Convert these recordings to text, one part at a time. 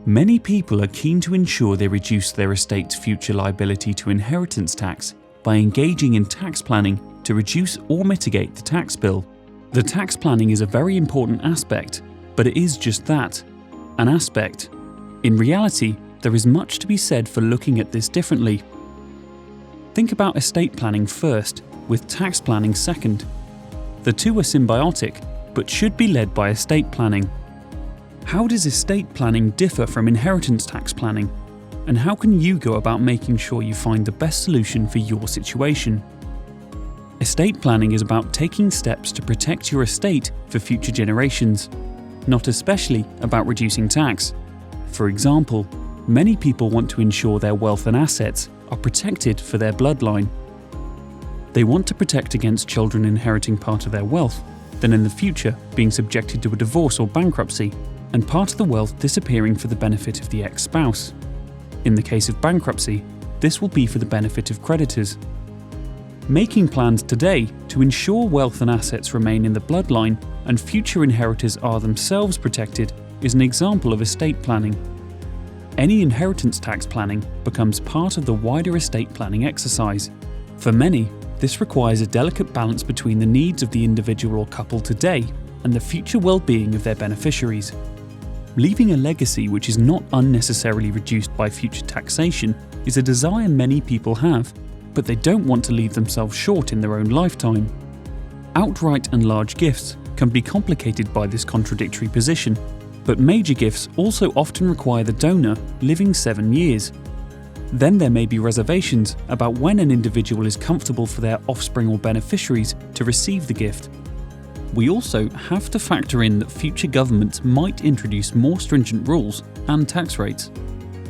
Many people are keen to ensure they reduce their estate's future liability to inheritance tax by engaging in tax planning to reduce or mitigate the tax bill. The tax planning is a very important aspect, but it is just that, an aspect. In reality, there is much to be said for looking at this differently. Think about estate planning first, with tax planning second. The two are symbiotic, but should be led by estate planning. How does estate planning differ from inheritance tax planning? And how can you go about making sure you find the best solution for your situation? Estate planning is about taking steps to protect your estate for future generations, not especially about reducing tax. For example, many people want to ensure their wealth and assets are protected for their bloodline. They want to protect against children inheriting part of their wealth, then in the future being subjected to a divorce or bankruptcy, and part of the wealth disappearing for the benefit of the ex-spouse. In the case of bankruptcy, this will be for the benefit of creditors. Making plans today to ensure wealth and assets remain in the bloodline and future inheritors are themselves protected is an example of estate planning. Any inheritance tax planning becomes part of the wider estate planning exercise. For many, this requires a delicate balance between the needs of the individual or couple today and the future well-being of their beneficiaries. Leaving a legacy which is not unnecessarily reduced by future taxation is a desire many people have, but they don't want to leave themselves short in their own lifetime. Outright and large gifts can be complicated by this contradictory position, but major gifts also often require the donor living 7 years. Then there may be reservations about when an individual is comfortable for their offspring or beneficiaries to receive the gift. We also have to factor in that future governments might introduce more stringent rules and tax rates.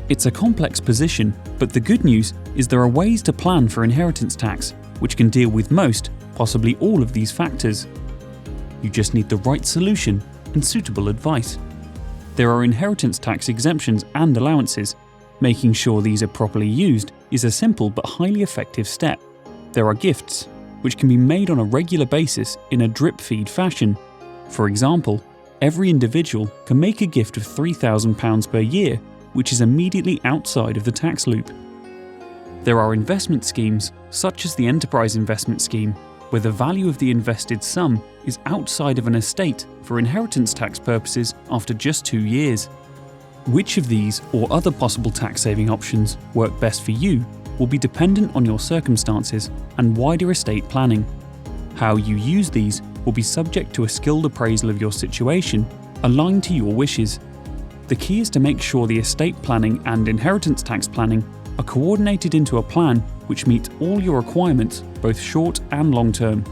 It's a complex position, but the good news is there are ways to plan for inheritance tax, which can deal with most, possibly all of these factors. You just need the right solution and suitable advice. There are inheritance tax exemptions and allowances. Making sure these are properly used is a simple but highly effective step. There are gifts, which can be made on a regular basis in a drip feed fashion. For example, every individual can make a gift of £3,000 per year, which is immediately outside of the tax loop. There are investment schemes, such as the Enterprise Investment Scheme, where the value of the invested sum is outside of an estate for inheritance tax purposes after just 2 years. Which of these or other possible tax-saving options work best for you will be dependent on your circumstances and wider estate planning. How you use these will be subject to a skilled appraisal of your situation, aligned to your wishes. The key is to make sure the estate planning and inheritance tax planning are coordinated into a plan which meets all your requirements, both short and long term.